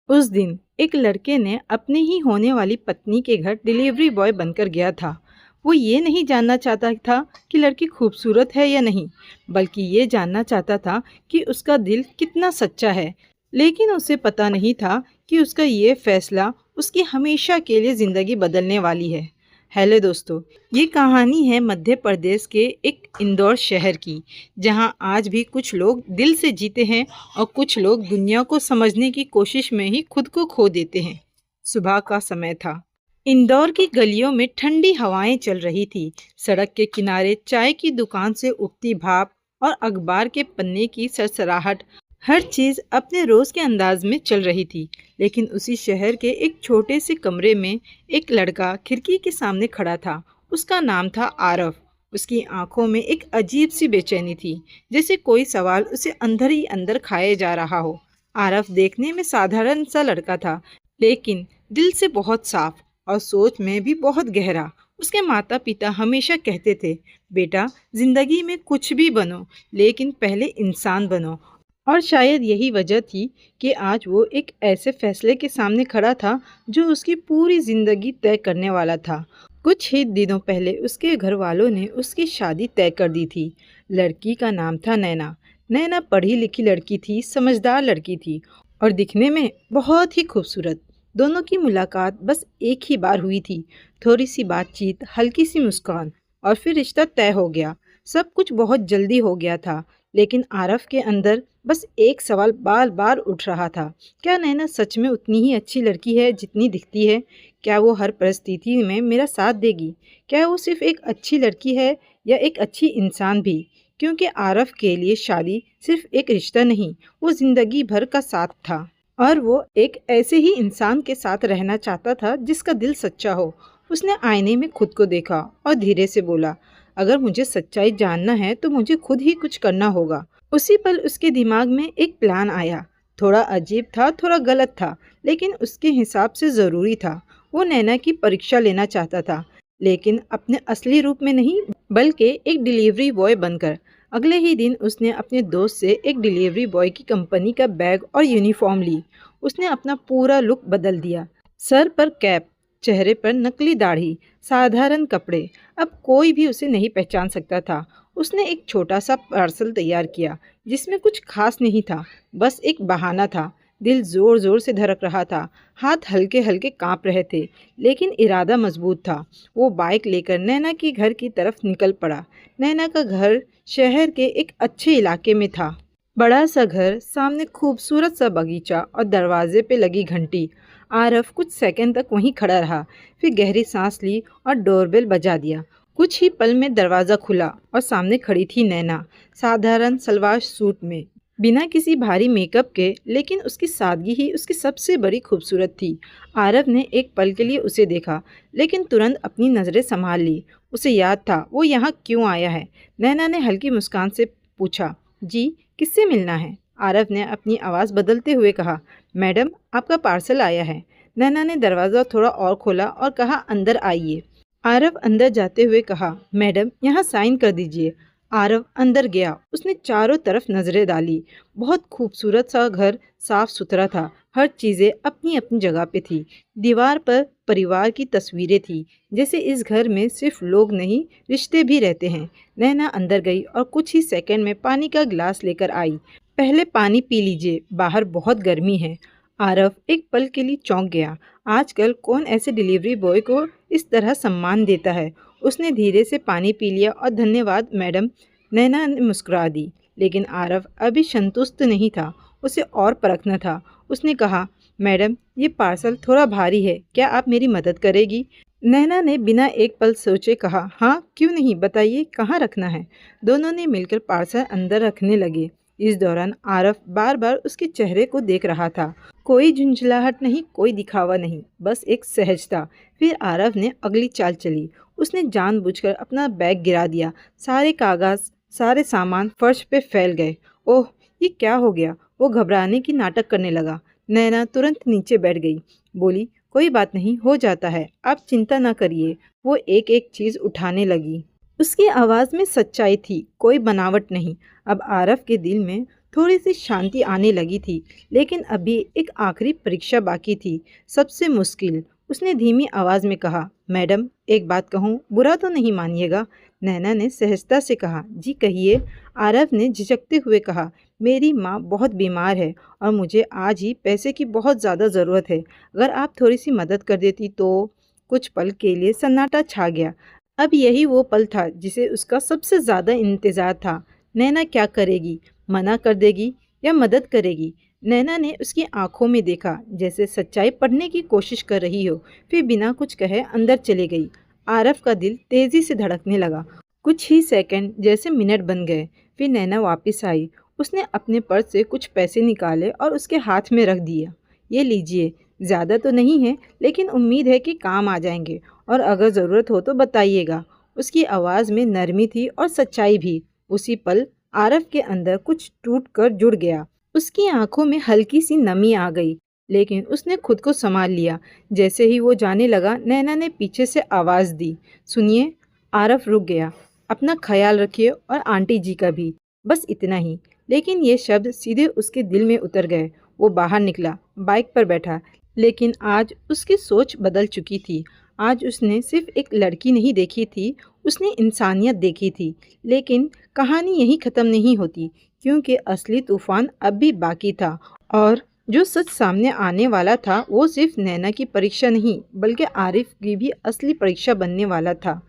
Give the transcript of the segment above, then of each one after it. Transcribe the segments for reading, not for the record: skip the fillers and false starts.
उस दिन एक लड़के ने अपने ही होने वाली पत्नी के घर डिलीवरी बॉय बनकर गया था। वो ये नहीं जानना चाहता था कि लड़की खूबसूरत है या नहीं, बल्कि ये जानना चाहता था कि उसका दिल कितना सच्चा है। लेकिन उसे पता नहीं था कि उसका ये फैसला उसकी हमेशा के लिए ज़िंदगी बदलने वाली है। हेलो दोस्तों, ये कहानी है मध्य प्रदेश के एक इंदौर शहर की, जहां आज भी कुछ लोग दिल से जीते हैं और कुछ लोग दुनिया को समझने की कोशिश में ही खुद को खो देते हैं। सुबह का समय था। इंदौर की गलियों में ठंडी हवाएं चल रही थी। सड़क के किनारे चाय की दुकान से उठती भाप और अखबार के पन्ने की सरसराहट, हर चीज़ अपने रोज़ के अंदाज में चल रही थी। लेकिन उसी शहर के एक छोटे से कमरे में एक लड़का खिड़की के सामने खड़ा था। उसका नाम था आरव। उसकी आंखों में एक अजीब सी बेचैनी थी, जैसे कोई सवाल उसे अंदर ही अंदर खाए जा रहा हो। आरव देखने में साधारण सा लड़का था, लेकिन दिल से बहुत साफ और सोच में भी बहुत गहरा। उसके माता पिता हमेशा कहते थे, बेटा, जिंदगी में कुछ भी बनो, लेकिन पहले इंसान बनो। और शायद यही वजह थी कि आज वो एक ऐसे फैसले के सामने खड़ा था जो उसकी पूरी जिंदगी तय करने वाला था। कुछ ही दिनों पहले उसके घर वालों ने उसकी शादी तय कर दी थी। लड़की का नाम था नैना। नैना पढ़ी लिखी लड़की थी, समझदार लड़की थी और दिखने में बहुत ही खूबसूरत। दोनों की मुलाकात बस एक ही बार हुई थी। थोड़ी सी बातचीत, हल्की सी मुस्कान और फिर रिश्ता तय हो गया। सब कुछ बहुत जल्दी हो गया था, लेकिन आरव के अंदर बस एक सवाल बार बार उठ रहा था। क्या नैना सच में उतनी ही अच्छी लड़की है जितनी दिखती है? क्या वो हर परिस्थिति में मेरा साथ देगी? क्या वो सिर्फ एक अच्छी लड़की है या एक अच्छी इंसान भी? क्योंकि आरव के लिए शादी सिर्फ एक रिश्ता नहीं, वो जिंदगी भर का साथ था। और वो एक ऐसे ही इंसान के साथ रहना चाहता था जिसका दिल सच्चा हो। उसने आईने में खुद को देखा और धीरे से बोला, अगर मुझे सच्चाई जानना है तो मुझे खुद ही कुछ करना होगा। उसी पल उसके दिमाग में एक प्लान आया। थोड़ा अजीब था, थोड़ा गलत था, लेकिन उसके हिसाब से ज़रूरी था। वो नैना की परीक्षा लेना चाहता था, लेकिन अपने असली रूप में नहीं, बल्कि एक डिलीवरी बॉय बनकर। अगले ही दिन उसने अपने दोस्त से एक डिलीवरी बॉय की कंपनी का बैग और यूनिफॉर्म ली। उसने अपना पूरा लुक बदल दिया। सर पर कैप, चेहरे पर नकली दाढ़ी, साधारण कपड़े। अब कोई भी उसे नहीं पहचान सकता था। उसने एक छोटा सा पार्सल तैयार किया, जिसमें कुछ खास नहीं था, बस एक बहाना था। दिल जोर जोर से धड़क रहा था, हाथ हल्के हल्के कांप रहे थे, लेकिन इरादा मजबूत था। वो बाइक लेकर नैना के घर की तरफ निकल पड़ा। नैना का घर शहर के एक अच्छे इलाके में था। बड़ा सा घर, सामने खूबसूरत सा बगीचा और दरवाजे पे लगी घंटी। आरव कुछ सेकंड तक वहीं खड़ा रहा, फिर गहरी सांस ली और डोरबेल बजा दिया। कुछ ही पल में दरवाज़ा खुला और सामने खड़ी थी नैना, साधारण सलवार सूट में, बिना किसी भारी मेकअप के। लेकिन उसकी सादगी ही उसकी सबसे बड़ी खूबसूरत थी। आरव ने एक पल के लिए उसे देखा, लेकिन तुरंत अपनी नज़रें संभाल ली। उसे याद था वो यहाँ क्यों आया है। नैना ने हल्की मुस्कान से पूछा, जी, किससे मिलना है? आरव ने अपनी आवाज़ बदलते हुए कहा, मैडम, आपका पार्सल आया है। नैना ने दरवाज़ा थोड़ा और खोला और कहा, अंदर आइए। आरव अंदर जाते हुए कहा, मैडम, यहाँ साइन कर दीजिए। आरव अंदर गया। उसने चारों तरफ नजरें डाली। बहुत खूबसूरत सा घर, साफ सुथरा था। हर चीज़ें अपनी अपनी जगह पे थी। दीवार पर परिवार की तस्वीरें थी, जैसे इस घर में सिर्फ लोग नहीं, रिश्ते भी रहते हैं। नैना अंदर गई और कुछ ही सेकंड में पानी का गिलास लेकर आई। पहले पानी पी लीजिए, बाहर बहुत गर्मी है। आरव एक पल के लिए चौंक गया। आजकल कौन ऐसे डिलीवरी बॉय को इस तरह सम्मान देता है। उसने धीरे से पानी पी लिया और धन्यवाद मैडम, नैना ने मुस्कुरा दी। लेकिन आरव अभी संतुष्ट नहीं था, उसे और परखना था। उसने कहा, मैडम, ये पार्सल थोड़ा भारी है, क्या आप मेरी मदद करेगी? नैना ने बिना एक पल सोचे कहा, हाँ, क्यों नहीं, बताइए कहाँ रखना है। दोनों ने मिलकर पार्सल अंदर रखने लगे। इस दौरान आरव बार बार उसके चेहरे को देख रहा था। कोई झुंझलाहट नहीं, कोई दिखावा नहीं, बस एक सहजता। फिर आरव ने अगली चाल चली। उसने जानबूझकर अपना बैग गिरा दिया। सारे कागज, सारे सामान फर्श पे फैल गए। ओह, ये क्या हो गया? वो घबराने की नाटक करने लगा। नैना तुरंत नीचे बैठ गई, बोली, कोई बात नहीं, हो जाता है, आप चिंता ना करिए। वो एक एक चीज़ उठाने लगी। उसकी आवाज़ में सच्चाई थी, कोई बनावट नहीं। अब आरव के दिल में थोड़ी सी शांति आने लगी थी, लेकिन अभी एक आखिरी परीक्षा बाकी थी, सबसे मुश्किल। उसने धीमी आवाज़ में कहा, मैडम एक बात कहूँ, बुरा तो नहीं मानिएगा। नैना ने सहजता से कहा, जी कहिए। आरव ने झिझकते हुए कहा, मेरी माँ बहुत बीमार है और मुझे आज ही पैसे की बहुत ज़्यादा ज़रूरत है। अगर आप थोड़ी सी मदद कर देती तो। कुछ पल के लिए सन्नाटा छा गया। अब यही वो पल था जिसे उसका सबसे ज़्यादा इंतज़ार था। नैना क्या करेगी? मना कर देगी या मदद करेगी? नैना ने उसकी आंखों में देखा, जैसे सच्चाई पढ़ने की कोशिश कर रही हो, फिर बिना कुछ कहे अंदर चले गई। आरव का दिल तेज़ी से धड़कने लगा। कुछ ही सेकंड जैसे मिनट बन गए। फिर नैना वापस आई। उसने अपने पर्स से कुछ पैसे निकाले और उसके हाथ में रख दिया। ये लीजिए, ज़्यादा तो नहीं है, लेकिन उम्मीद है कि काम आ जाएंगे, और अगर ज़रूरत हो तो बताइएगा। उसकी आवाज़ में नरमी थी और सच्चाई भी। उसी पल आरव के अंदर कुछ टूट कर जुड़ गया। उसकी आंखों में हल्की सी नमी आ गई, लेकिन उसने खुद को संभाल लिया। जैसे ही वो जाने लगा, नैना ने पीछे से आवाज़ दी, सुनिए। आरव रुक गया। अपना ख्याल रखिए और आंटी जी का भी। बस इतना ही। लेकिन ये शब्द सीधे उसके दिल में उतर गए। वो बाहर निकला, बाइक पर बैठा। लेकिन आज उसकी सोच बदल चुकी थी। आज उसने सिर्फ एक लड़की नहीं देखी थी, उसने इंसानियत देखी थी। लेकिन कहानी यहीं ख़त्म नहीं होती, क्योंकि असली तूफान अब भी बाकी था। और जो सच सामने आने वाला था वो सिर्फ नैना की परीक्षा नहीं, बल्कि आरिफ की भी असली परीक्षा बनने वाला था।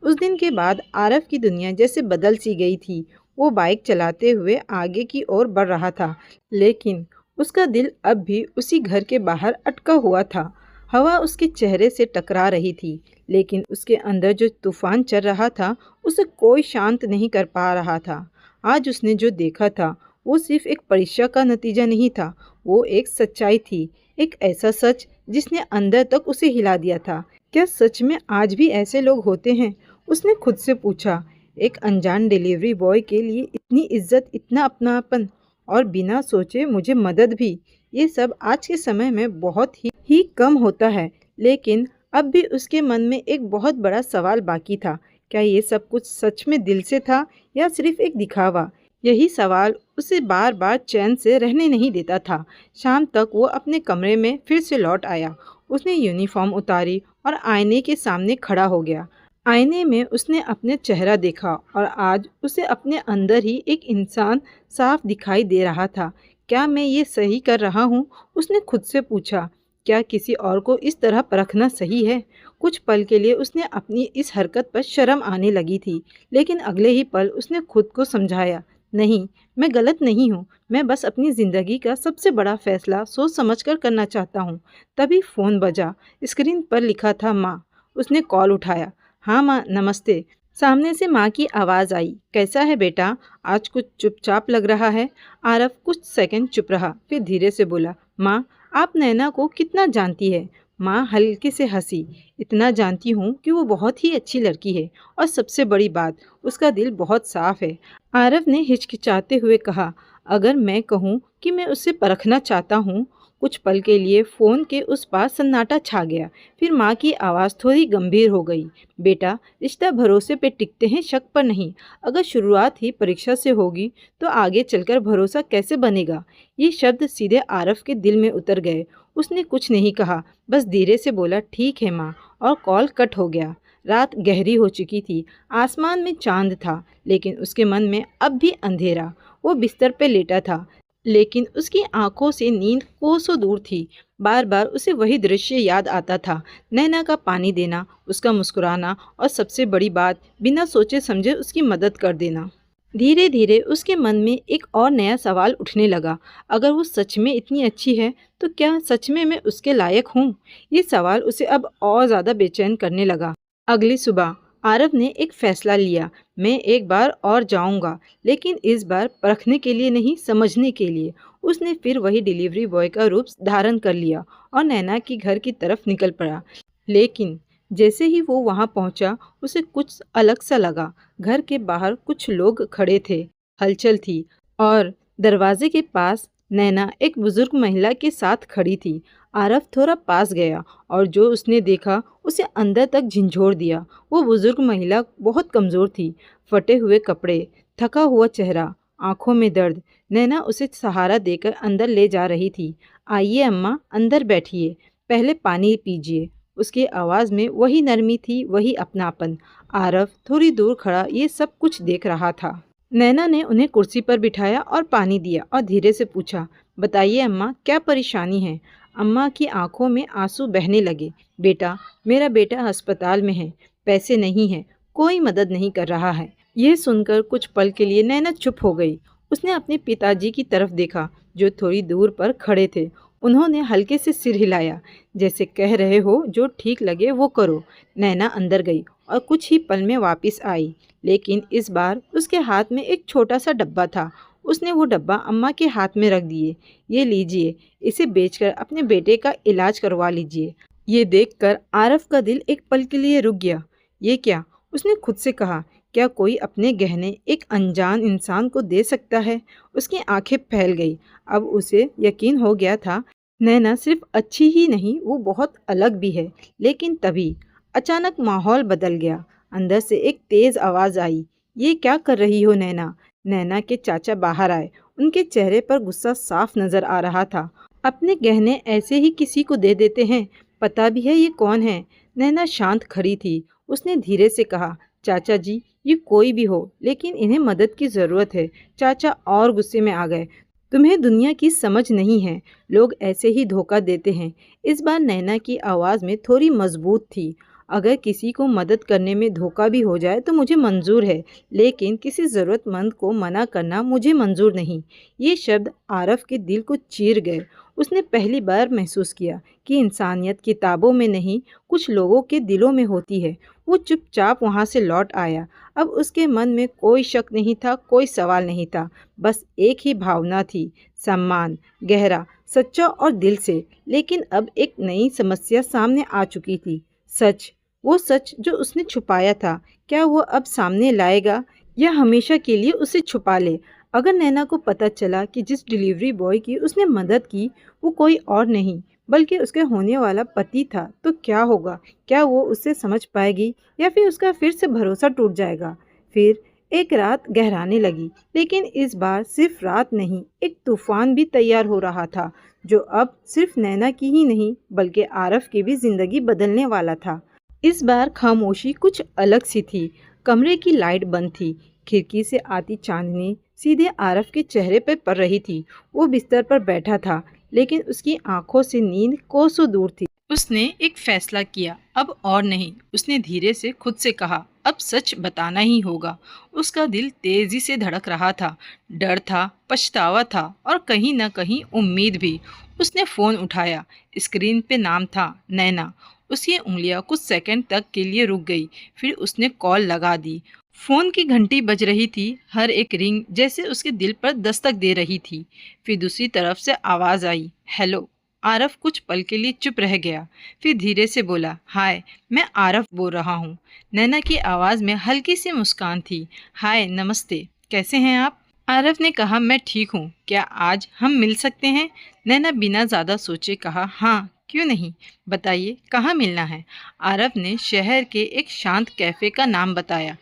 उस दिन के बाद आरव की दुनिया जैसे बदल सी गई थी। वो बाइक चलाते हुए आगे की ओर बढ़ रहा था, लेकिन उसका दिल अब भी उसी घर के बाहर अटका हुआ था। हवा उसके चेहरे से टकरा रही थी, लेकिन उसके अंदर जो तूफान चल रहा था उसे कोई शांत नहीं कर पा रहा था। आज उसने जो देखा था वो सिर्फ एक परीक्षा का नतीजा नहीं था, वो एक सच्चाई थी। एक ऐसा सच जिसने अंदर तक उसे हिला दिया था। क्या सच में आज भी ऐसे लोग होते हैं? उसने खुद से पूछा। एक अनजान डिलीवरी बॉय के लिए इतनी इज्जत, इतना अपनापन, और बिना सोचे मुझे मदद भी। ये सब आज के समय में बहुत ही कम होता है। लेकिन अब भी उसके मन में एक बहुत बड़ा सवाल बाकी था। क्या ये सब कुछ सच में दिल से था या सिर्फ एक दिखावा? यही सवाल उसे बार बार चैन से रहने नहीं देता था। शाम तक वो अपने कमरे में फिर से लौट आया। उसने यूनिफॉर्म उतारी और आईने के सामने खड़ा हो गया। आईने में उसने अपने चेहरा देखा और आज उसे अपने अंदर ही एक इंसान साफ दिखाई दे रहा था। क्या मैं ये सही कर रहा हूँ? उसने खुद से पूछा। क्या किसी और को इस तरह परखना सही है? कुछ पल के लिए उसने अपनी इस हरकत पर शर्म आने लगी थी, लेकिन अगले ही पल उसने खुद को समझाया, नहीं, मैं गलत नहीं हूँ। मैं बस अपनी ज़िंदगी का सबसे बड़ा फैसला सोच समझकर करना चाहता हूँ। तभी फ़ोन बजा। स्क्रीन पर लिखा था माँ। उसने कॉल उठाया। हाँ माँ, नमस्ते। सामने से माँ की आवाज़ आई। कैसा है बेटा? आज कुछ चुपचाप लग रहा है। आरव कुछ सेकंड चुप रहा, फिर धीरे से बोला, माँ, आप नैना को कितना जानती है? माँ हल्के से हंसी। इतना जानती हूँ कि वो बहुत ही अच्छी लड़की है, और सबसे बड़ी बात, उसका दिल बहुत साफ है। आरव ने हिचकिचाते हुए कहा, अगर मैं कहूँ कि मैं उससे परखना चाहता हूँ? कुछ पल के लिए फ़ोन के उस पार सन्नाटा छा गया। फिर माँ की आवाज़ थोड़ी गंभीर हो गई। बेटा, रिश्ता भरोसे पे टिकते हैं, शक पर नहीं। अगर शुरुआत ही परीक्षा से होगी तो आगे चलकर भरोसा कैसे बनेगा? ये शब्द सीधे आरव के दिल में उतर गए। उसने कुछ नहीं कहा, बस धीरे से बोला, ठीक है माँ, और कॉल कट हो गया। रात गहरी हो चुकी थी। आसमान में चांद था, लेकिन उसके मन में अब भी अंधेरा। वो बिस्तर पे लेटा था, लेकिन उसकी आंखों से नींद कोसों दूर थी। बार बार उसे वही दृश्य याद आता था। नैना का पानी देना, उसका मुस्कुराना, और सबसे बड़ी बात, बिना सोचे समझे उसकी मदद कर देना। धीरे धीरे उसके मन में एक और नया सवाल उठने लगा। अगर वो सच में इतनी अच्छी है तो क्या सच में मैं उसके लायक हूँ? ये सवाल उसे अब और ज़्यादा बेचैन करने लगा। अगली सुबह आरव ने एक फैसला लिया। मैं एक बार और जाऊंगा, लेकिन इस बार परखने के लिए नहीं, समझने के लिए। उसने फिर वही डिलीवरी बॉय का रूप धारण कर लिया और नैना की घर की तरफ निकल पड़ा। लेकिन जैसे ही वो वहां पहुंचा, उसे कुछ अलग सा लगा। घर के बाहर कुछ लोग खड़े थे, हलचल थी, और दरवाजे के पास नैना एक बुजुर्ग महिला के साथ खड़ी थी। आरव थोड़ा पास गया और जो उसने देखा उसे अंदर तक झंझोर दिया। वो बुजुर्ग महिला बहुत कमज़ोर थी, फटे हुए कपड़े, थका हुआ चेहरा, आंखों में दर्द। नैना उसे सहारा देकर अंदर ले जा रही थी। आइए अम्मा, अंदर बैठिए, पहले पानी पीजिए। उसकी आवाज़ में वही नरमी थी, वही अपनापन। आरव थोड़ी दूर खड़ा ये सब कुछ देख रहा था। नैना ने उन्हें कुर्सी पर बिठाया और पानी दिया और धीरे से पूछा, बताइए अम्मा, क्या परेशानी है? अम्मा की आंखों में आंसू बहने लगे। बेटा, मेरा बेटा अस्पताल में है, पैसे नहीं हैं, कोई मदद नहीं कर रहा है। यह सुनकर कुछ पल के लिए नैना चुप हो गई। उसने अपने पिताजी की तरफ देखा, जो थोड़ी दूर पर खड़े थे। उन्होंने हल्के से सिर हिलाया, जैसे कह रहे हो जो ठीक लगे वो करो। नैना अंदर गई और कुछ ही पल में वापस आई, लेकिन इस बार उसके हाथ में एक छोटा सा डब्बा था। उसने वो डब्बा अम्मा के हाथ में रख दिए। ये लीजिए, इसे बेचकर अपने बेटे का इलाज करवा लीजिए। ये देखकर आरव का दिल एक पल के लिए रुक गया। ये क्या? उसने खुद से कहा, क्या कोई अपने गहने एक अनजान इंसान को दे सकता है? उसकी आंखें फैल गई। अब उसे यकीन हो गया था, नैना सिर्फ अच्छी ही नहीं, वो बहुत अलग भी है। लेकिन तभी अचानक माहौल बदल गया। अंदर से एक तेज आवाज आई, ये क्या कर रही हो नैना? नैना के चाचा बाहर आए। उनके चेहरे पर गुस्सा साफ नजर आ रहा था। अपने गहने ऐसे ही किसी को दे देते हैं? पता भी है ये कौन है? नैना शांत खड़ी थी। उसने धीरे से कहा, चाचा जी, ये कोई भी हो, लेकिन इन्हें मदद की ज़रूरत है। चाचा और गुस्से में आ गए। तुम्हें दुनिया की समझ नहीं है, लोग ऐसे ही धोखा देते हैं। इस बार नैना की आवाज़ में थोड़ी मजबूत थी। अगर किसी को मदद करने में धोखा भी हो जाए तो मुझे मंजूर है, लेकिन किसी ज़रूरतमंद को मना करना मुझे मंजूर नहीं। ये शब्द आरव के दिल को चीर गए। उसने पहली बार महसूस किया कि इंसानियत किताबों में नहीं, कुछ लोगों के दिलों में होती है। वो चुपचाप वहाँ से लौट आया। अब उसके मन में कोई शक नहीं था, कोई सवाल नहीं था, बस एक ही भावना थी, सम्मान, गहरा, सच्चा और दिल से। लेकिन अब एक नई समस्या सामने आ चुकी थी। सच, वो सच जो उसने छुपाया था, क्या वो अब सामने लाएगा या हमेशा के लिए उसे छुपा ले? अगर नैना को पता चला कि जिस डिलीवरी बॉय की उसने मदद की वो कोई और नहीं बल्कि उसके होने वाला पति था, तो क्या होगा? क्या वो उससे समझ पाएगी या फिर उसका फिर से भरोसा टूट जाएगा? फिर एक रात गहराने लगी, लेकिन इस बार सिर्फ रात नहीं, एक तूफान भी तैयार हो रहा था, जो अब सिर्फ नैना की ही नहीं बल्कि आरव की भी जिंदगी बदलने वाला था। इस बार खामोशी कुछ अलग सी थी। कमरे की लाइट बंद थी। खिड़की से आती चांदनी सीधे आरव के चेहरे पर पड़ रही थी। वो बिस्तर पर बैठा था, लेकिन उसकी आंखों से नींद कोसों दूर थी। उसने एक फैसला किया, अब और नहीं। उसने धीरे से खुद से कहा, अब सच बताना ही होगा। उसका दिल तेजी से धड़क रहा था। डर था, पछतावा था और कहीं ना कहीं उम्मीद भी। उसने फ़ोन उठाया। स्क्रीन पे नाम था, नैना। उसकी उंगलियां कुछ सेकंड तक के लिए रुक गई। फिर उसने कॉल लगा दी। फ़ोन की घंटी बज रही थी, हर एक रिंग जैसे उसके दिल पर दस्तक दे रही थी। फिर दूसरी तरफ से आवाज़ आई, हेलो। आरव कुछ पल के लिए चुप रह गया, फिर धीरे से बोला, हाय, मैं आरव बोल रहा हूँ। नैना की आवाज़ में हल्की सी मुस्कान थी। हाय, नमस्ते, कैसे हैं आप? आरव ने कहा, मैं ठीक हूँ, क्या आज हम मिल सकते हैं? नैना बिना ज़्यादा सोचे कहा, हाँ, क्यों नहीं, बताइए कहाँ मिलना है? आरव ने शहर के एक शांत कैफ़े का नाम बताया।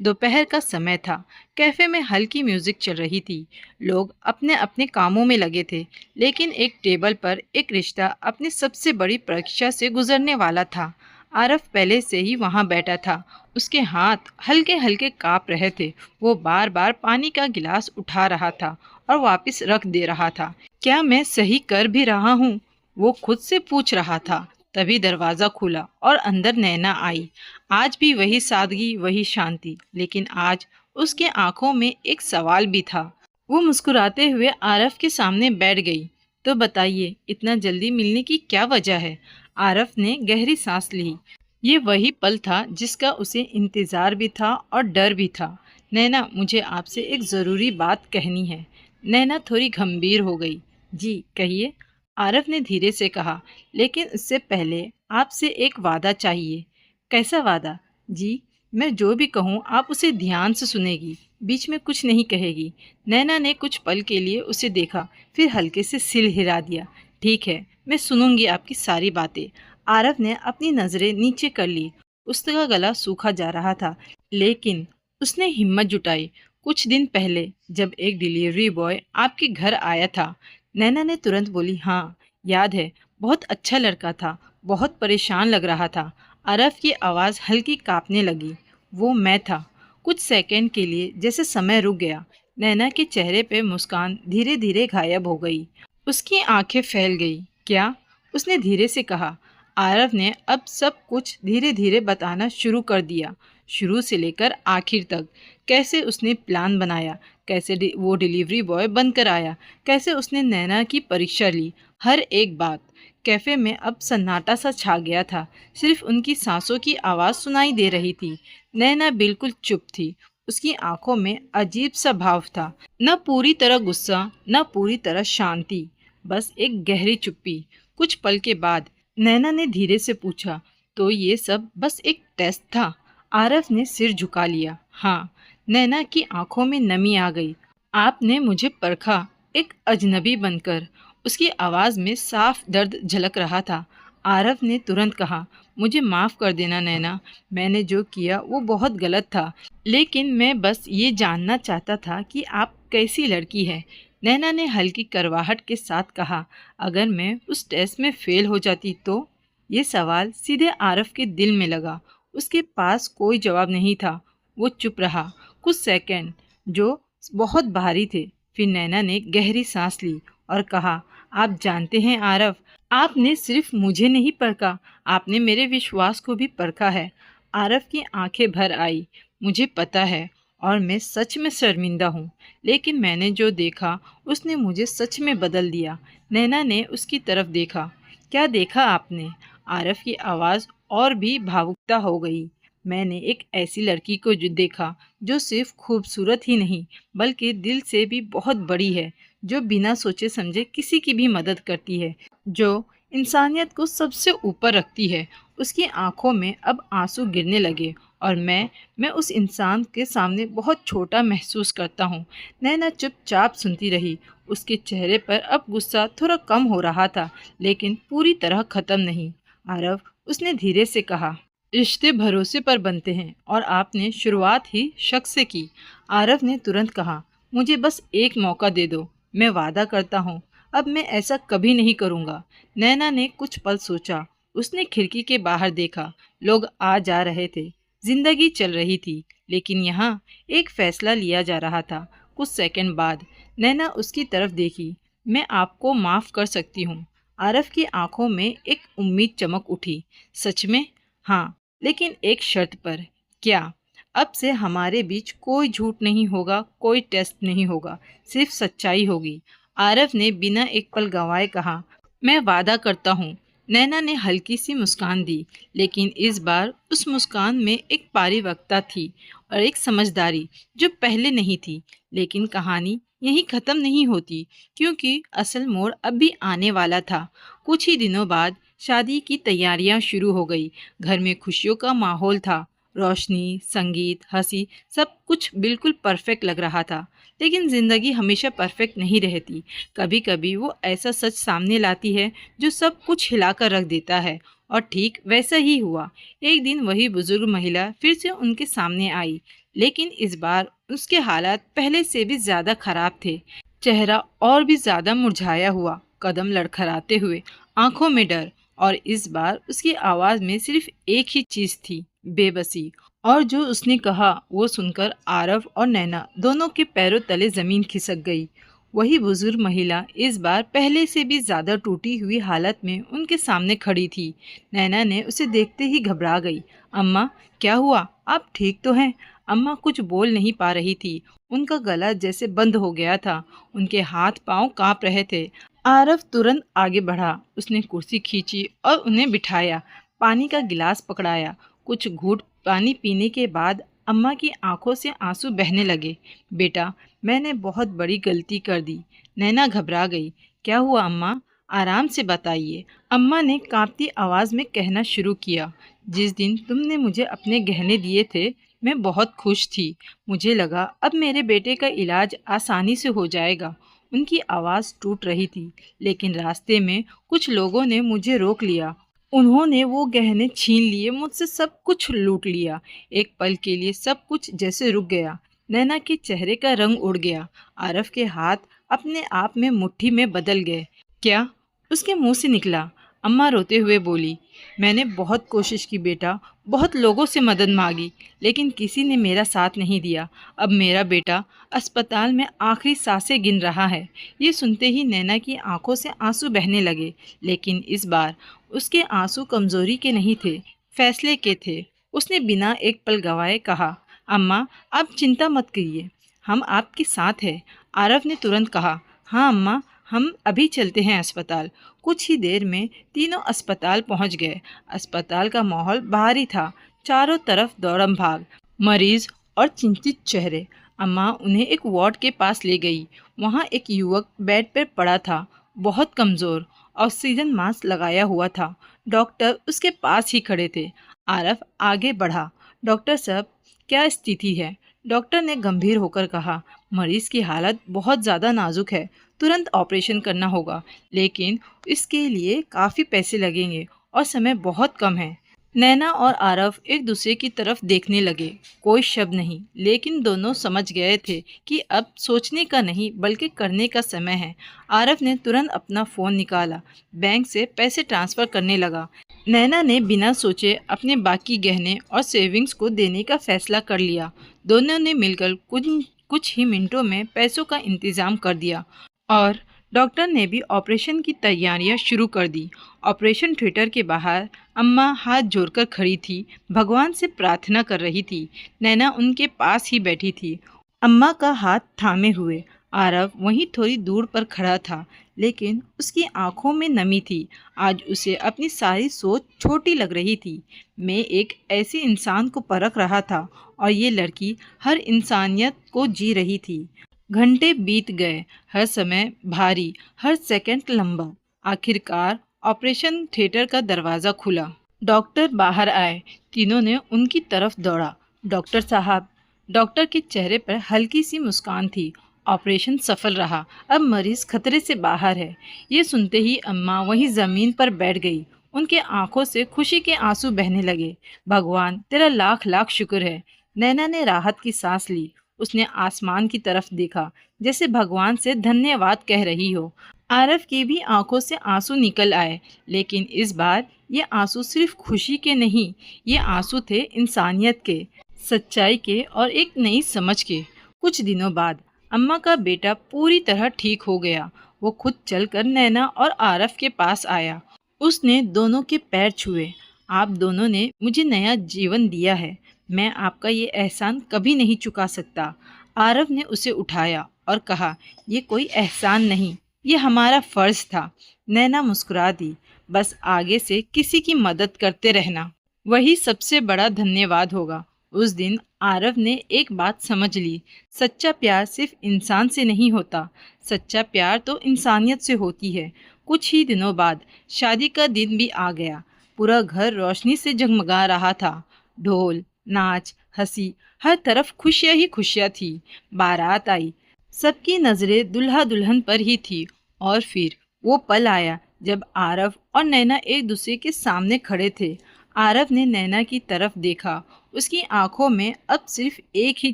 दोपहर का समय था। कैफ़े में हल्की म्यूज़िक चल रही थी। लोग अपने अपने कामों में लगे थे, लेकिन एक टेबल पर एक रिश्ता अपनी सबसे बड़ी परीक्षा से गुजरने वाला था। आरव पहले से ही वहाँ बैठा था। उसके हाथ हल्के हल्के काँप रहे थे। वो बार बार पानी का गिलास उठा रहा था और वापस रख दे रहा था। क्या मैं सही कर भी रहा हूँ? वो खुद से पूछ रहा था। तभी दरवाज़ा खुला और अंदर नैना आई। आज भी वही सादगी, वही शांति, लेकिन आज उसके आंखों में एक सवाल भी था। वो मुस्कुराते हुए आरव के सामने बैठ गई। तो बताइए, इतना जल्दी मिलने की क्या वजह है? आरव ने गहरी सांस ली। ये वही पल था जिसका उसे इंतज़ार भी था और डर भी था। नैना, मुझे आपसे एक ज़रूरी बात कहनी है। नैना थोड़ी गंभीर हो गई। जी कहिए, आरव ने धीरे से कहा, लेकिन उससे पहले आपसे एक वादा चाहिए। कैसा वादा? जी, मैं जो भी कहूँ आप उसे ध्यान से सुनेगी, बीच में कुछ नहीं कहेगी। नैना ने कुछ पल के लिए उसे देखा, फिर हल्के से सिर हिला दिया। ठीक है, मैं सुनूंगी आपकी सारी बातें। आरव ने अपनी नज़रें नीचे कर ली। उसका गला सूखा जा रहा था, लेकिन उसने हिम्मत जुटाई। कुछ दिन पहले जब एक डिलीवरी बॉय आपके घर आया था। नैना ने तुरंत बोली, हाँ याद है, बहुत अच्छा लड़का था, बहुत परेशान लग रहा था। आरव की आवाज़ हल्की कांपने लगी। वो मैं था। कुछ सेकंड के लिए जैसे समय रुक गया। नैना के चेहरे पे मुस्कान धीरे धीरे गायब हो गई। उसकी आंखें फैल गई। क्या? उसने धीरे से कहा। आरव ने अब सब कुछ धीरे धीरे बताना शुरू कर दिया, शुरू से लेकर आखिर तक। कैसे उसने प्लान बनाया, कैसे वो डिलीवरी बॉय बनकर आया, कैसे उसने नैना की परीक्षा ली, हर एक बात। कैफ़े में अब सन्नाटा सा छा गया था। सिर्फ उनकी सांसों की आवाज़ सुनाई दे रही थी। नैना बिल्कुल चुप थी। उसकी आंखों में अजीब सा भाव था, न पूरी तरह गुस्सा, न पूरी तरह शांति, बस एक गहरी चुप्पी। कुछ पल के बाद नैना ने धीरे से पूछा, तो ये सब बस एक टेस्ट था? आरव ने सिर झुका लिया। हाँ। नैना की आंखों में नमी आ गई। आपने मुझे परखा, एक अजनबी बनकर। उसकी आवाज़ में साफ दर्द झलक रहा था। आरव ने तुरंत कहा, मुझे माफ़ कर देना नैना, मैंने जो किया वो बहुत गलत था, लेकिन मैं बस ये जानना चाहता था कि आप कैसी लड़की है। नैना ने हल्की करवाहट के साथ कहा, अगर मैं उस टेस्ट में फ़ेल हो जाती तो? ये सवाल सीधे आरव के दिल में लगा। उसके पास कोई जवाब नहीं था। वो चुप रहा कुछ सेकंड, जो बहुत भारी थे। फिर नैना ने गहरी सांस ली और कहा, आप जानते हैं आरव, आपने सिर्फ मुझे नहीं परखा, आपने मेरे विश्वास को भी परखा है। आरव की आंखें भर आई। मुझे पता है और मैं सच में शर्मिंदा हूँ, लेकिन मैंने जो देखा उसने मुझे सच में बदल दिया। नैना ने उसकी तरफ देखा। क्या देखा आपने? आरव की आवाज़ और भी भावुकता हो गई। मैंने एक ऐसी लड़की को जो देखा जो सिर्फ खूबसूरत ही नहीं बल्कि दिल से भी बहुत बड़ी है, जो बिना सोचे समझे किसी की भी मदद करती है, जो इंसानियत को सबसे ऊपर रखती है। उसकी आंखों में अब आंसू गिरने लगे और मैं उस इंसान के सामने बहुत छोटा महसूस करता हूँ। नैना चुपचाप सुनती रही। उसके चेहरे पर अब गुस्सा थोड़ा कम हो रहा था, लेकिन पूरी तरह ख़त्म नहीं। आरव, उसने धीरे से कहा, रिश्ते भरोसे पर बनते हैं और आपने शुरुआत ही शक से की। आरव ने तुरंत कहा, मुझे बस एक मौका दे दो, मैं वादा करता हूँ अब मैं ऐसा कभी नहीं करूँगा। नैना ने कुछ पल सोचा। उसने खिड़की के बाहर देखा। लोग आ जा रहे थे, जिंदगी चल रही थी, लेकिन यहाँ एक फैसला लिया जा रहा था। कुछ सेकंड बाद नैना उसकी तरफ देखी। मैं आपको माफ़ कर सकती हूँ। आरव की आंखों में एक उम्मीद चमक उठी। सच में? हाँ, लेकिन एक शर्त पर। क्या? अब से हमारे बीच कोई झूठ नहीं होगा, कोई टेस्ट नहीं होगा, सिर्फ सच्चाई होगी। आरव ने बिना एक पल गंवाए कहा, मैं वादा करता हूँ। नैना ने हल्की सी मुस्कान दी, लेकिन इस बार उस मुस्कान में एक पारिवारिकता थी और एक समझदारी जो पहले नहीं थी। लेकिन कहानी यहीं ख़त्म नहीं होती, क्योंकि असल मोड़ अब भी आने वाला था। कुछ ही दिनों बाद शादी की तैयारियां शुरू हो गई। घर में खुशियों का माहौल था। रोशनी, संगीत, हंसी, सब कुछ बिल्कुल परफेक्ट लग रहा था। लेकिन ज़िंदगी हमेशा परफेक्ट नहीं रहती। कभी कभी वो ऐसा सच सामने लाती है जो सब कुछ हिलाकर रख देता है। और ठीक वैसा ही हुआ। एक दिन वही बुजुर्ग महिला फिर से उनके सामने आई, लेकिन इस बार उसके हालात पहले से भी ज़्यादा खराब थे। चेहरा और भी ज़्यादा मुरझाया हुआ, कदम लड़खड़ाते हुए, आंखों में डर, और इस बार उसकी आवाज़ में सिर्फ एक ही चीज़ थी, बेबसी। और जो उसने कहा वो सुनकर आरव और नैना दोनों के पैरों तले ज़मीन खिसक गई। वही बुजुर्ग महिला इस बार पहले से भी ज़्यादा टूटी हुई हालत में उनके सामने खड़ी थी। नैना ने उसे देखते ही घबरा गई। अम्मा, क्या हुआ? आप ठीक तो हैं? अम्मा कुछ बोल नहीं पा रही थी। उनका गला जैसे बंद हो गया था। उनके हाथ पांव कांप रहे थे। आरव तुरंत आगे बढ़ा। उसने कुर्सी खींची और उन्हें बिठाया। पानी का गिलास पकड़ाया। कुछ घूंट पानी पीने के बाद अम्मा की आंखों से आंसू बहने लगे। बेटा, मैंने बहुत बड़ी गलती कर दी। नैना घबरा गई। क्या हुआ अम्मा? आराम से बताइए। अम्मा ने कांपती आवाज़ में कहना शुरू किया। जिस दिन तुमने मुझे अपने गहने दिए थे, मैं बहुत खुश थी। मुझे लगा अब मेरे बेटे का इलाज आसानी से हो जाएगा। उनकी आवाज़ टूट रही थी, लेकिन रास्ते में कुछ लोगों ने मुझे रोक लिया। उन्होंने वो गहने छीन लिए, मुझसे सब कुछ लूट लिया। एक पल के लिए सब कुछ जैसे रुक गया। नैना के चेहरे का रंग उड़ गया। आरव के हाथ अपने आप में मुट्ठी में बदल गए। क्या? उसके मुंह से निकला। अम्मा रोते हुए बोली, मैंने बहुत कोशिश की बेटा, बहुत लोगों से मदद मांगी, लेकिन किसी ने मेरा साथ नहीं दिया। अब मेरा बेटा अस्पताल में आखिरी सांसें गिन रहा है। ये सुनते ही नैना की आंखों से आंसू बहने लगे, लेकिन इस बार उसके आंसू कमजोरी के नहीं थे, फैसले के थे। उसने बिना एक पल गंवाए कहा, अम्मा आप चिंता मत करिए, हम आपके साथ हैं। आरव ने तुरंत कहा, हाँ अम्मा, हम अभी चलते हैं अस्पताल। कुछ ही देर में तीनों अस्पताल पहुंच गए। अस्पताल का माहौल भारी था, चारों तरफ दौड़म भाग, मरीज और चिंतित चेहरे। अम्मा उन्हें एक वार्ड के पास ले गई। वहां एक युवक बेड पर पड़ा था, बहुत कमज़ोर, ऑक्सीजन मास्क लगाया हुआ था। डॉक्टर उसके पास ही खड़े थे। आरव आगे बढ़ा, डॉक्टर साहब क्या स्थिति है? डॉक्टर ने गंभीर होकर कहा, मरीज की हालत बहुत ज़्यादा नाजुक है, तुरंत ऑपरेशन करना होगा, लेकिन इसके लिए काफ़ी पैसे लगेंगे और समय बहुत कम है। नैना और आरव एक दूसरे की तरफ देखने लगे। कोई शब्द नहीं, लेकिन दोनों समझ गए थे कि अब सोचने का नहीं बल्कि करने का समय है। आरव ने तुरंत अपना फ़ोन निकाला, बैंक से पैसे ट्रांसफ़र करने लगा। नैना ने बिना सोचे अपने बाकी गहने और सेविंग्स को देने का फैसला कर लिया। दोनों ने मिलकर कुछ ही मिनटों में पैसों का इंतज़ाम कर दिया और डॉक्टर ने भी ऑपरेशन की तैयारियां शुरू कर दी। ऑपरेशन थिएटर के बाहर अम्मा हाथ जोड़कर खड़ी थी, भगवान से प्रार्थना कर रही थी। नैना उनके पास ही बैठी थी, अम्मा का हाथ थामे हुए। आरव वहीं थोड़ी दूर पर खड़ा था, लेकिन उसकी आंखों में नमी थी। आज उसे अपनी सारी सोच छोटी लग रही थी। मैं एक ऐसे इंसान को परख रहा था और ये लड़की हर इंसानियत को जी रही थी। घंटे बीत गए, हर समय भारी, हर सेकंड लंबा। आखिरकार ऑपरेशन थिएटर का दरवाज़ा खुला। डॉक्टर बाहर आए। तीनों ने उनकी तरफ दौड़ा। डॉक्टर साहब। डॉक्टर के चेहरे पर हल्की सी मुस्कान थी। ऑपरेशन सफल रहा, अब मरीज खतरे से बाहर है। ये सुनते ही अम्मा वहीं ज़मीन पर बैठ गई। उनके आंखों से खुशी के आंसू बहने लगे। भगवान तेरा लाख लाख शुक्र है। नैना ने राहत की सांस ली। उसने आसमान की तरफ देखा, जैसे भगवान से धन्यवाद कह रही हो। आरव की भी आंखों से आंसू निकल आए, लेकिन इस बार ये आंसू सिर्फ खुशी के नहीं, ये आंसू थे इंसानियत के, सच्चाई के और एक नई समझ के। कुछ दिनों बाद अम्मा का बेटा पूरी तरह ठीक हो गया। वो खुद चलकर नैना और आरव के पास आया। उसने दोनों के पैर छुए। आप दोनों ने मुझे नया जीवन दिया है, मैं आपका ये एहसान कभी नहीं चुका सकता। आरव ने उसे उठाया और कहा, ये कोई एहसान नहीं, ये हमारा फ़र्ज़ था। नैना मुस्कुरा दी, बस आगे से किसी की मदद करते रहना, वही सबसे बड़ा धन्यवाद होगा। उस दिन आरव ने एक बात समझ ली, सच्चा प्यार सिर्फ इंसान से नहीं होता, सच्चा प्यार तो इंसानियत से होती है। कुछ ही दिनों बाद शादी का दिन भी आ गया। पूरा घर रोशनी से जगमगा रहा था। ढोल, नाच, हंसी, हर तरफ खुशियाँ ही खुशियाँ थी। बारात आई, सबकी नज़रें दुल्हा दुल्हन पर ही थी। और फिर वो पल आया जब आरव और नैना एक दूसरे के सामने खड़े थे। आरव ने नैना की तरफ देखा। उसकी आंखों में अब सिर्फ एक ही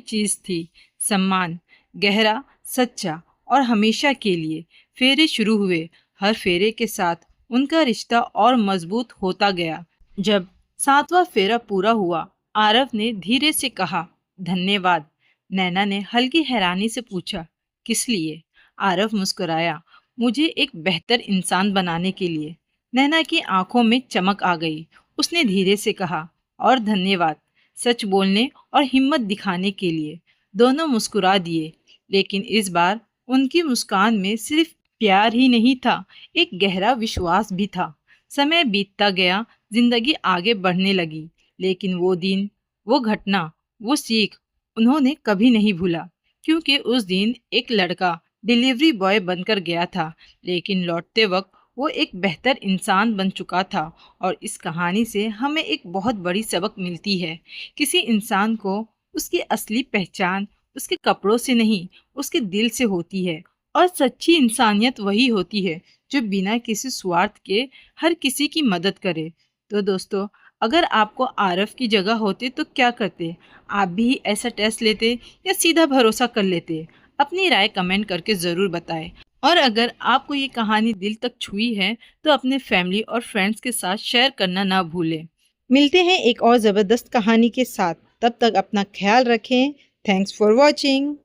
चीज़ थी, सम्मान, गहरा, सच्चा और हमेशा के लिए। फेरे शुरू हुए। हर फेरे के साथ उनका रिश्ता और मजबूत होता गया। जब 7वां फेरा पूरा हुआ, आरव ने धीरे से कहा, धन्यवाद। नैना ने हल्की हैरानी से पूछा, किस लिए? आरव मुस्कुराया, मुझे एक बेहतर इंसान बनाने के लिए। नैना की आंखों में चमक आ गई। उसने धीरे से कहा, और धन्यवाद, सच बोलने और हिम्मत दिखाने के लिए। दोनों मुस्कुरा दिए, लेकिन इस बार उनकी मुस्कान में सिर्फ प्यार ही नहीं था, एक गहरा विश्वास भी था। समय बीतता गया, जिंदगी आगे बढ़ने लगी, लेकिन वो दिन, वो घटना, वो सीख उन्होंने कभी नहीं भूला। क्योंकि उस दिन एक लड़का डिलीवरी बॉय बनकर गया था, लेकिन लौटते वक्त वो एक बेहतर इंसान बन चुका था। और इस कहानी से हमें एक बहुत बड़ी सबक मिलती है। किसी इंसान को उसकी असली पहचान उसके कपड़ों से नहीं, उसके दिल से होती है। और सच्ची इंसानियत वही होती है जो बिना किसी स्वार्थ के हर किसी की मदद करे। तो दोस्तों, अगर आपको आरफ की जगह होते तो क्या करते? आप भी ऐसा टेस्ट लेते या सीधा भरोसा कर लेते? अपनी राय कमेंट करके ज़रूर बताएं। और अगर आपको ये कहानी दिल तक छुई है तो अपने फैमिली और फ्रेंड्स के साथ शेयर करना ना भूलें। मिलते हैं एक और ज़बरदस्त कहानी के साथ। तब तक अपना ख्याल रखें। Thanks for watching.